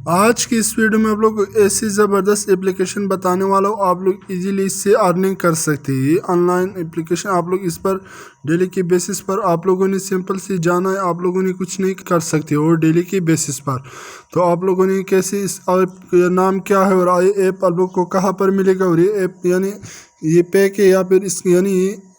आज की इस वीडियो में आप लोग ऐसी ज़बरदस्त एप्लीकेशन बताने वाला हूँ, आप लोग इजीली इससे अर्निंग कर सकते हैं। ये ऑनलाइन एप्लीकेशन आप लोग इस पर डेली के बेसिस पर आप लोगों ने सिंपल सी जाना है, आप लोगों ने कुछ नहीं कर सकते और डेली के बेसिस पर। तो आप लोगों ने कैसे इस ऐप का नाम क्या है और ये ऐप आप लोग को कहाँ पर मिलेगा, और ये ऐप यानी ये पैक है या फिर इस यानी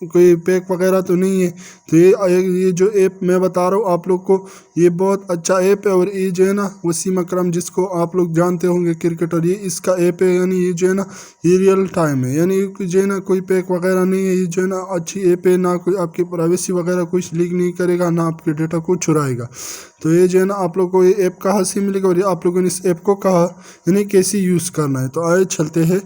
कोई पैक वगैरह तो नहीं है। तो ये जो ऐप मैं बता रहा हूँ आप लोग को, ये बहुत अच्छा ऐप है। और ये जो है ना वसीम अकरम, जिसको आप लोग जानते होंगे क्रिकेटर, ये इसका ऐप है। यानी ये जो है ना ये रियल टाइम है, यानी जो है ना कोई पैक वगैरह नहीं है। ये जो है ना अच्छी ऐप है, ना कोई आपकी प्राइवेसी वगैरह कुछ लीक नहीं करेगा, ना आपके डेटा को चुराएगा। तो ये जो है ना आप लोग को ये ऐप कहाँ से मिलेगा और ये आप लोगों ने इस ऐप को कहाँ यानी कैसे यूज़ करना है। तो आए चलते हैं,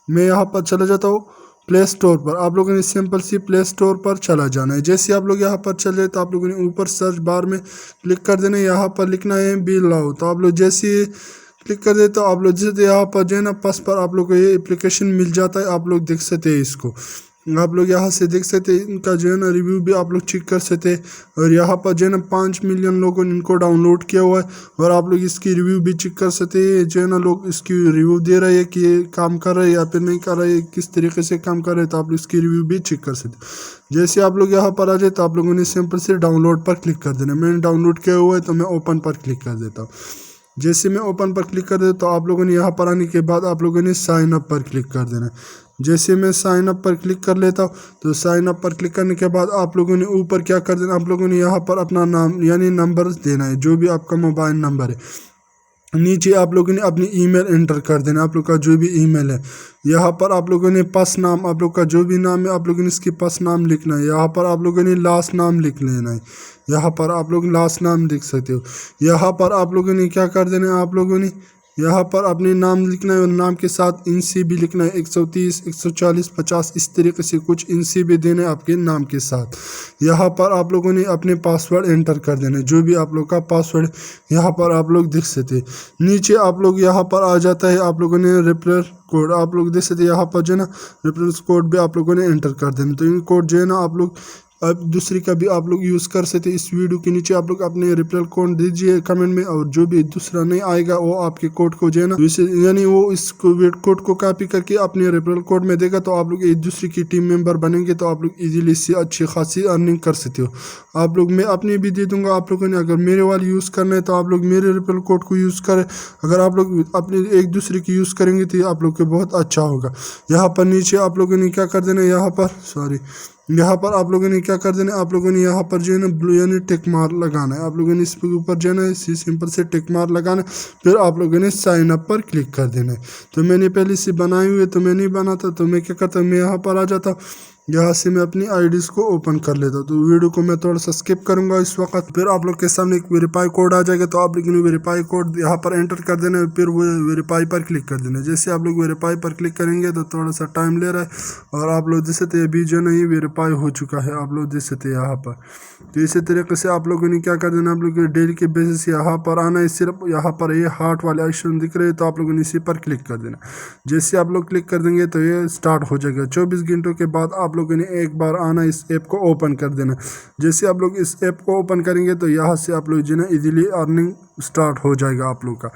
मैं यहाँ पर चला जाता हूँ प्ले स्टोर पर। आप लोगों ने सिंपल सी प्ले स्टोर पर चला जाना है। जैसे आप लोग यहाँ पर चले तो आप लोगों ने ऊपर सर्च बार में क्लिक कर देना है, यहाँ पर लिखना है बिलाओ। तो आप लोग जैसे क्लिक कर दे तो आप लोग जैसे यहाँ पर जो है ना फर्स्ट पर आप लोग को ये एप्लीकेशन मिल जाता है। आप लोग देख सकते हैं इसको, आप लोग यहाँ से देख सकते हैं इनका जो है ना रिव्यू भी आप लोग चेक कर सकते हैं। और यहाँ पर जो है ना 5 मिलियन लोगों ने इनको डाउनलोड किया हुआ है और आप लोग इसकी रिव्यू भी चेक कर सकते हैं। जो है ना लोग इसकी रिव्यू दे रहे हैं कि ये काम कर रहे हैं या फिर नहीं कर रहे हैं, किस तरीके से काम कर रहे हैं, तो आप लोग इसकी रिव्यू भी चेक कर सकते हैं। जैसे आप लोग यहाँ पर आ जाए तो आप लोगों ने सिंपल से डाउनलोड पर क्लिक कर देना। मैंने डाउनलोड किया हुआ है तो मैं ओपन पर क्लिक कर देता हूँ। जैसे मैं ओपन पर क्लिक कर देता तो आप लोगों ने यहाँ पर आने के बाद आप लोगों ने साइन अप पर क्लिक कर देना। जैसे मैं साइन अप पर क्लिक कर लेता हूँ तो साइन अप पर क्लिक करने के बाद आप लोगों ने ऊपर क्या कर देना, आप लोगों ने यहाँ पर अपना नाम यानी नंबर देना है, जो भी आपका मोबाइल नंबर है। नीचे आप लोगों ने अपनी ईमेल एंटर कर देना, आप लोग का जो भी ईमेल है। यहाँ पर आप लोगों ने फर्स्ट नाम, आप लोग का जो भी नाम है आप लोगों ने इसकी फर्स्ट नाम लिखना है। यहाँ पर आप लोगों ने लास्ट नाम लिख लेना है, यहाँ पर आप लोग लास्ट नाम लिख सकते हो। यहाँ पर आप लोगों ने क्या कर देना है, आप लोगों ने यहाँ पर अपने नाम लिखना है और नाम के साथ इंसी भी लिखना है, 130 140 50 इस तरीके से कुछ इंसी भी देना है आपके नाम के साथ। यहाँ पर आप लोगों ने अपने पासवर्ड एंटर कर देना है, जो भी आप लोग का पासवर्ड यहाँ पर आप लोग देख सकते। नीचे आप लोग यहाँ पर आ जाता है, आप लोगों ने रेफरल कोड आप लोग देख सकते, यहाँ पर जो है ना रेफरेंस कोड भी आप लोगों ने एंटर कर देना। तो ये कोड जो है ना आप लोग अब दूसरी का भी आप लोग यूज़ कर सकते। इस वीडियो के नीचे आप लोग अपने रेफरल कोड दीजिए कमेंट में, और जो भी दूसरा नहीं आएगा वो आपके कोड को जो है ना यानी वो इस कोड को कॉपी करके अपने रेफरल कोड में देगा। तो आप लोग एक दूसरे की टीम मेंबर बनेंगे, तो आप लोग इजीली इससे अच्छी खासी अर्निंग कर सकते हो। आप लोग मैं अपनी भी दे दूंगा, आप लोगों ने अगर मेरे वाले यूज़ करना है तो आप लोग मेरे रेफरल कोड को यूज़ करें। अगर आप लोग अपने एक दूसरे की यूज़ करेंगे तो आप लोग के बहुत अच्छा होगा। यहाँ पर नीचे आप लोगों ने क्या कर देना, यहाँ पर आप लोगों ने क्या कर देना, आप लोगों ने यहाँ पर जो है ना ब्लू यानी टिक मार लगाना है। आप लोगों ने इसके ऊपर जो है ना इसी सिंपल से टिक मार लगाना है, फिर आप लोगों ने साइन अप पर क्लिक कर देना है। तो मैंने पहले से बनाई हुई है तो मैं नहीं बनाता, तो मैं क्या करता हूँ, मैं यहाँ पर आ जाता हूँ, यहाँ से मैं अपनी आईडीज़ को ओपन कर लेता हूँ। तो वीडियो को मैं थोड़ा सा स्किप करूँगा इस वक्त। फिर आप लोग के सामने एक वेरीफाई कोड आ जाएगा, तो आप लोगों ने वेरीफाई कोड यहाँ पर एंटर कर देना है, फिर वो वेरीफाई पर क्लिक कर देना है। जैसे आप लोग वेरीफाई पर क्लिक करेंगे तो थोड़ा सा टाइम ले रहा है, और आप लोग देख सकते अभी जो नहीं वेरीफाई हो चुका है, आप लोग देख सकते यहाँ पर। तो इसी तरीके से आप लोगों ने क्या कर देना, आप लोग डेली के बेसिस यहाँ पर आना है। सिर्फ यहाँ पर ये हार्ट वाले ऑप्शन दिख रहे हैं, तो आप लोगों ने इसी पर क्लिक कर देना। जैसे आप लोग क्लिक कर देंगे तो ये स्टार्ट हो जाएगा। 24 घंटों के बाद आप लोगों ने एक बार आना, इस ऐप को ओपन कर देना। जैसे आप लोग इस ऐप को ओपन करेंगे तो यहाँ से आप लोग जो है ना इजीली अर्निंग स्टार्ट हो जाएगा आप लोग का।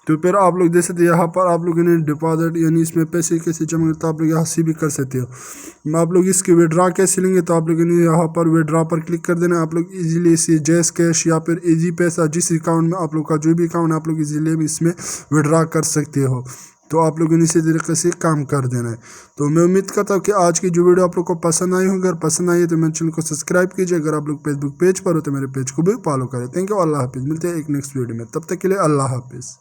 तो फिर आप लोग देख सकते यहाँ पर आप लोगों ने डिपॉजिट यानी इसमें पैसे कैसे जमा, तो आप लोग यहाँ से भी कर सकते हो। आप लोग इसकी विड्रा कैसे लेंगे, तो आप लोगों ने यहाँ पर विड्रा पर क्लिक कर देना। आप लोग इजीली इसे जैस कैश या फिर इजी पैसा, जिस अकाउंट में आप लोग का जो भी अकाउंट आप लोग इजीली इसमें विड्रा कर सकते हो। तो आप लोगों ने इसी तरीके से काम कर देना है। तो मैं उम्मीद करता हूँ कि आज की जो वीडियो आप लोग को पसंद आई होगी। अगर पसंद आई है तो मेरे चैनल को सब्सक्राइब कीजिए। अगर आप लोग फेसबुक पेज पर हो तो मेरे पेज को भी फॉलो करें। थैंक यू, अल्लाह हाफिज़। मिलते हैं एक नेक्स्ट वीडियो में, तब तक के लिए अल्लाह हाफिज़।